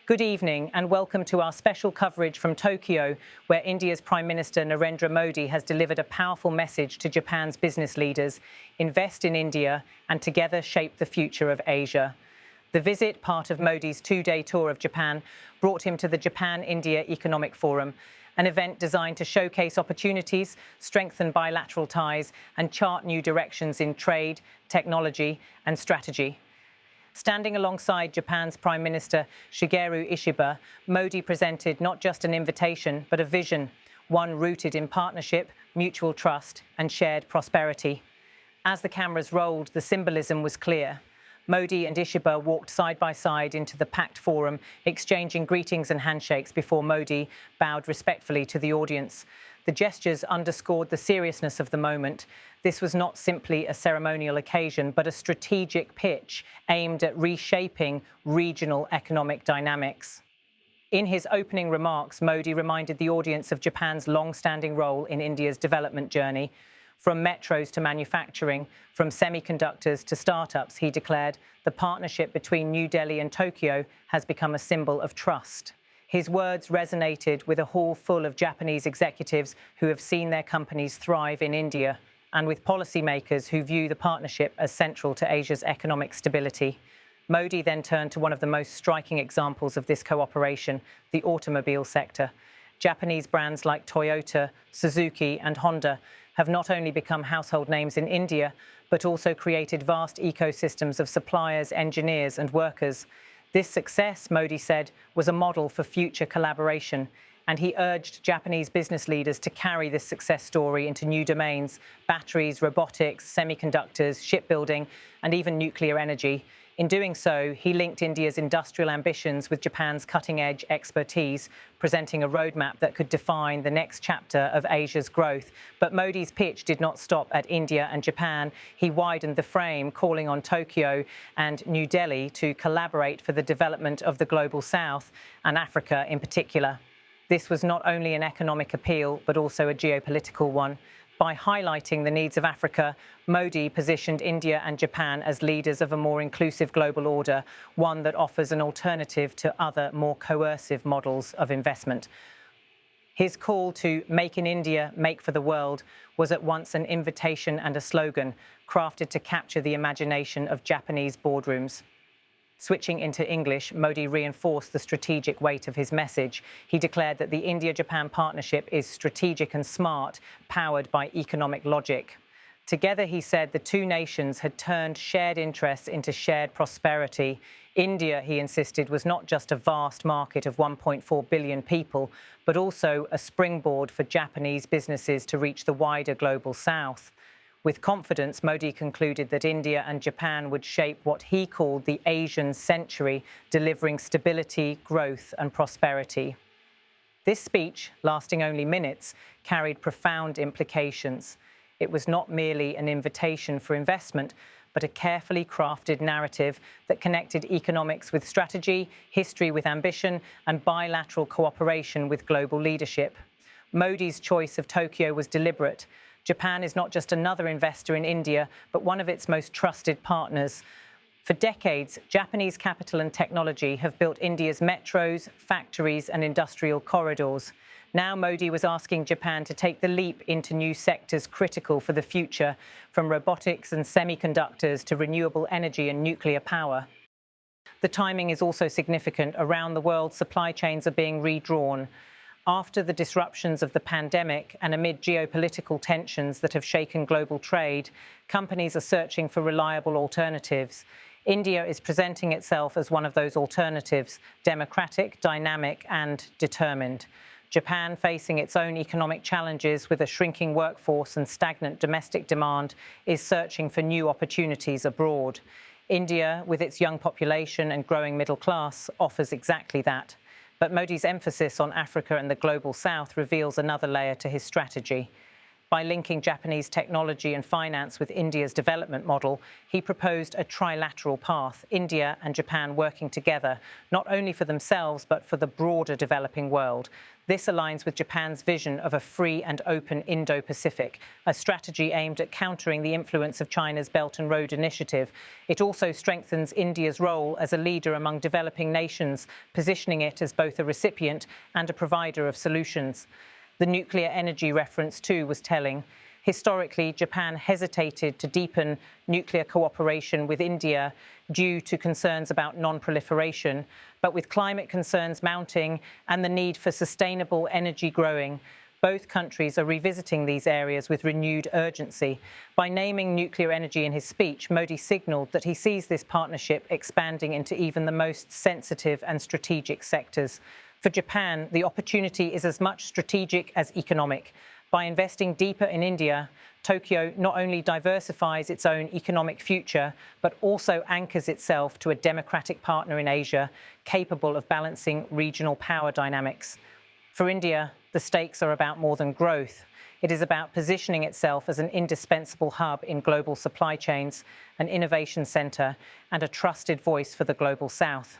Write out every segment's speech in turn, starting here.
Good evening and welcome to our special coverage from Tokyo, where India's Prime Minister Narendra Modi has delivered a powerful message to Japan's business leaders: invest in India and together shape the future of Asia. The visit, part of Modi's two-day tour of Japan, brought him to the Japan-India Economic Forum, an event designed to showcase opportunities, strengthen bilateral ties, and chart new directions in trade, technology, and strategy. Standing alongside Japan's Prime Minister Shigeru Ishiba, Modi presented not just an invitation, but a vision, one rooted in partnership, mutual trust, and shared prosperity. As the cameras rolled, the symbolism was clear. Modi and Ishiba walked side by side into the packed forum, exchanging greetings and handshakes before Modi bowed respectfully to the audience. The gestures underscored the seriousness of the moment. This was not simply a ceremonial occasion, but a strategic pitch aimed at reshaping regional economic dynamics. In his opening remarks, Modi reminded the audience of Japan's long-standing role in India's development journey. From metros to manufacturing, from semiconductors to startups, he declared, the partnership between New Delhi and Tokyo has become a symbol of trust. His words resonated with a hall full of Japanese executives who have seen their companies thrive in India, and with policymakers who view the partnership as central to Asia's economic stability. Modi then turned to one of the most striking examples of this cooperation, the automobile sector. Japanese brands like Toyota, Suzuki, and Honda have not only become household names in India, but also created vast ecosystems of suppliers, engineers, and workers. This success, Modi said, was a model for future collaboration, and he urged Japanese business leaders to carry this success story into new domains: batteries, robotics, semiconductors, shipbuilding, and even nuclear energy. In doing so, he linked India's industrial ambitions with Japan's cutting-edge expertise, presenting a roadmap that could define the next chapter of Asia's growth. But Modi's pitch did not stop at India and Japan. He widened the frame, calling on Tokyo and New Delhi to collaborate for the development of the Global South and Africa in particular. This was not only an economic appeal, but also a geopolitical one. By highlighting the needs of Africa, Modi positioned India and Japan as leaders of a more inclusive global order, one that offers an alternative to other, more coercive models of investment. His call to "Make in India, make for the world" was at once an invitation and a slogan, crafted to capture the imagination of Japanese boardrooms. Switching into English, Modi reinforced the strategic weight of his message. He declared that the India-Japan partnership is strategic and smart, powered by economic logic. Together, he said, the two nations had turned shared interests into shared prosperity. India, he insisted, was not just a vast market of 1.4 billion people, but also a springboard for Japanese businesses to reach the wider global south. With confidence, Modi concluded that India and Japan would shape what he called the Asian century, delivering stability, growth, and prosperity. This speech, lasting only minutes, carried profound implications. It was not merely an invitation for investment, but a carefully crafted narrative that connected economics with strategy, history with ambition, and bilateral cooperation with global leadership. Modi's choice of Tokyo was deliberate. Japan is not just another investor in India, but one of its most trusted partners. For decades, Japanese capital and technology have built India's metros, factories, and industrial corridors. Now Modi was asking Japan to take the leap into new sectors critical for the future, from robotics and semiconductors to renewable energy and nuclear power. The timing is also significant. Around the world, supply chains are being redrawn. After the disruptions of the pandemic and amid geopolitical tensions that have shaken global trade, companies are searching for reliable alternatives. India is presenting itself as one of those alternatives: democratic, dynamic, and determined. Japan, facing its own economic challenges with a shrinking workforce and stagnant domestic demand, is searching for new opportunities abroad. India, with its young population and growing middle class, offers exactly that. But Modi's emphasis on Africa and the Global South reveals another layer to his strategy. By linking Japanese technology and finance with India's development model, he proposed a trilateral path, India and Japan working together, not only for themselves, but for the broader developing world. This aligns with Japan's vision of a free and open Indo-Pacific, a strategy aimed at countering the influence of China's Belt and Road Initiative. It also strengthens India's role as a leader among developing nations, positioning it as both a recipient and a provider of solutions. The nuclear energy reference, too, was telling. Historically, Japan hesitated to deepen nuclear cooperation with India due to concerns about non-proliferation. But with climate concerns mounting and the need for sustainable energy growing, both countries are revisiting these areas with renewed urgency. By naming nuclear energy in his speech, Modi signalled that he sees this partnership expanding into even the most sensitive and strategic sectors. For Japan, the opportunity is as much strategic as economic. By investing deeper in India, Tokyo not only diversifies its own economic future, but also anchors itself to a democratic partner in Asia, capable of balancing regional power dynamics. For India, the stakes are about more than growth. It is about positioning itself as an indispensable hub in global supply chains, an innovation centre, and a trusted voice for the global south.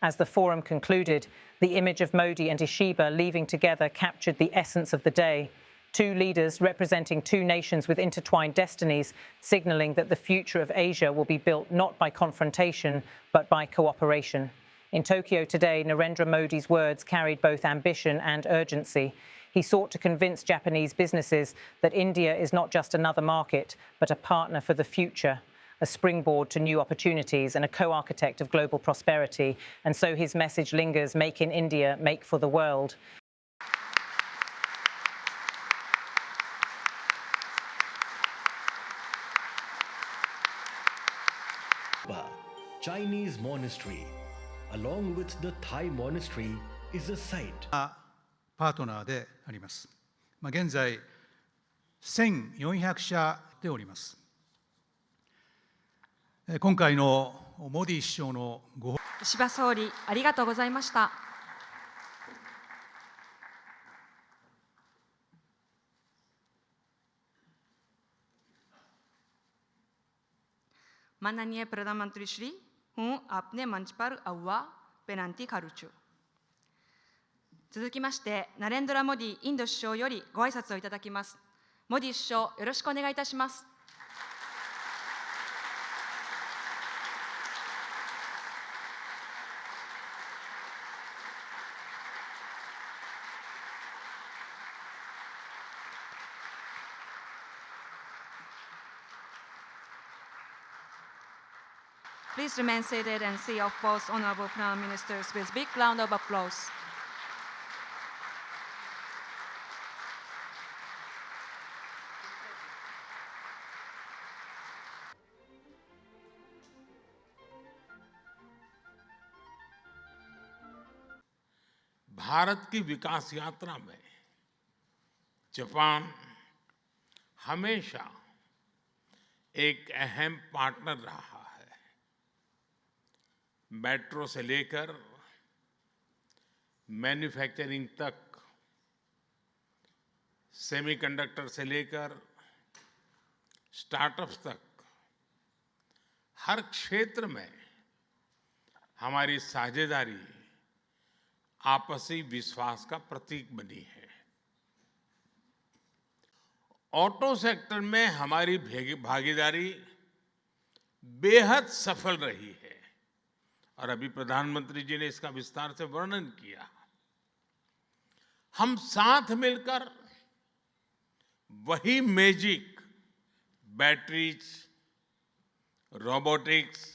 As the forum concluded, the image of Modi and Ishiba leaving together captured the essence of the day. Two leaders representing two nations with intertwined destinies, signalling that the future of Asia will be built not by confrontation, but by cooperation. In Tokyo today, Narendra Modi's words carried both ambition and urgency. He sought to convince Japanese businesses that India is not just another market, but a partner for the future, a springboard to new opportunities and a co-architect of global prosperity. And so his message lingers, make in India, make for the world. Chinese monastery, along with the Thai monastery, is a site. パートナーであります。現在、1400社でおります。今回のモディ首相の石破総理、ありがとうございました。माननीय प्रधानमंत्री श्री, हूँ आपने मंच पर आवा बेनती करूँ छू। 続きまして、ナレンドラ・モディインド首相よりご挨拶をいただきます。モディ首相、よろしくお願いいたします。Please remain seated and see off both honorable Prime Ministers with big round of applause. Bharat की विकास यात्रा में जापान हमेशा एक अहम पार्टनर रहा है। मेट्रो से लेकर मैन्युफैक्चरिंग तक, सेमीकंडक्टर से लेकर स्टार्टअप्स तक, हर क्षेत्र में हमारी साझेदारी आपसी विश्वास का प्रतीक बनी है। ऑटो सेक्टर में हमारी भागीदारी बेहद सफल रही है और अभी प्रधानमंत्री जी ने इसका विस्तार से वर्णन किया। हम साथ मिलकर वही magic batteries, robotics,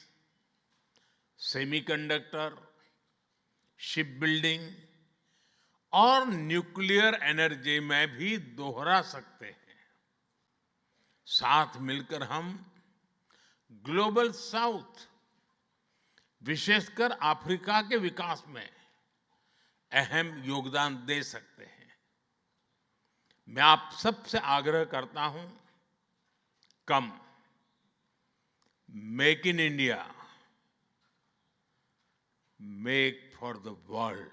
semiconductor, ship building और न्यूक्लियर एनर्जी में भी दोहरा सकते हैं। साथ मिलकर हम ग्लोबल साउथ, विशेषकर अफ्रीका के विकास में अहम योगदान दे सकते हैं। मैं आप सबसे आग्रह करता हूं, कम make in India, make for the world.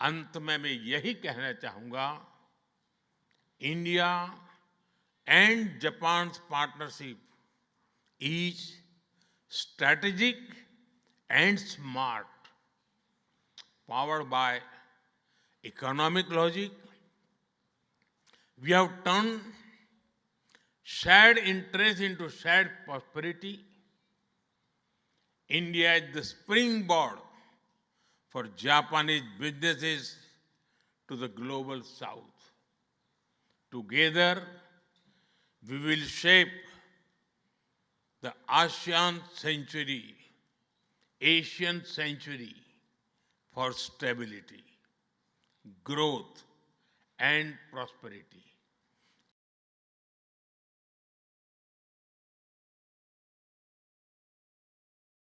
अंत में मैं यही कहना चाहूंगा, India and Japan's partnership is strategic and smart, powered by economic logic. We have turned shared interest into shared prosperity. India is the springboard for Japanese businesses to the global south. Together, we will shape the Asian century for stability, growth, and prosperity.